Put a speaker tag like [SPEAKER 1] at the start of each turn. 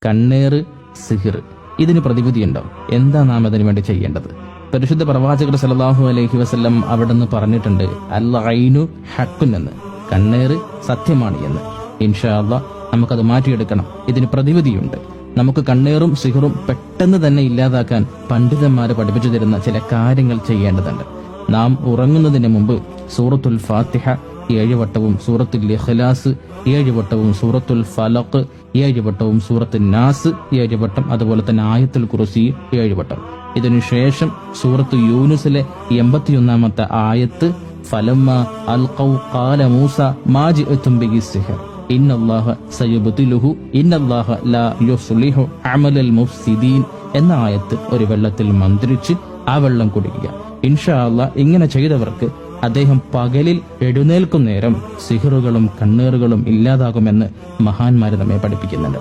[SPEAKER 1] കണ്ണേറ്, സിഹിർ, ഇതിന് പ്രതിവിധിയുണ്ടോ? എന്താ നാം അതിനു വേണ്ടി ചെയ്യേണ്ടത്? പരിശുദ്ധ പ്രവാചകർ സല്ലല്ലാഹു അലൈഹി വസല്ലം അവിടുന്ന് പറഞ്ഞിട്ടുണ്ട്, അൽ ഐനു ഹഖ്കുൻ എന്ന്, കണ്ണേറ് സത്യമാണ് എന്ന്. ഇൻഷാ അല്ലാഹ് നമുക്കത് മാറ്റിയെടുക്കണം. ഇതിന് പ്രതിവിധിയുണ്ട്. നമുക്ക് കണ്ണേറും സിഹറും പെട്ടെന്ന് തന്നെ ഇല്ലാതാക്കാൻ പണ്ഡിതന്മാര് പഠിപ്പിച്ചു തരുന്ന ചില കാര്യങ്ങൾ ചെയ്യേണ്ടതുണ്ട്. നാം ഉറങ്ങുന്നതിന് മുമ്പ് സൂറത്തുൽ ഫാത്തിഹ 7 വട്ടവും, സൂറത്തുൽ ഇഖ്ലാസ് 7 വട്ടവും, സൂറത്തുൽ ഫലഖ് 7 വട്ടവും, സൂറത്തുൽ നാസ് 7 വട്ടം, അതുപോലെ തന്നെ ആയത്തുൽ കുർസി 7 വട്ടം. ഇതിനുശേഷം സൂറത്ത് യൂനുസിലെ 81-ാമത്തെ ആയത്ത്, ഫലമ്മ അൽഖൗ ഖാല മൂസ മാ ജിഅതും ബിഹി സിഹർ ഇന്നല്ലാഹ സയുബ്തിലുഹു ഇന്നല്ലാഹ ലാ യുസ്ലിഹു അമലൽ മുഫ്സിദീൻ എന്ന ആയത്ത് ഒരു വെള്ളത്തിൽ മന്ത്രിച്ച് ആ വെള്ളം കുടിക്കുക. ഇൻഷാ അല്ലാഹ് ഇങ്ങനെ ചെയ്തവർക്ക് അദ്ദേഹം പകലിൽ എഴുന്നേൽക്കും നേരം സിഹറുകളും കണ്ണേറുകളും ഇല്ലാതാകുമെന്ന് മഹാന്മാര് നമ്മെ പഠിപ്പിക്കുന്നുണ്ട്.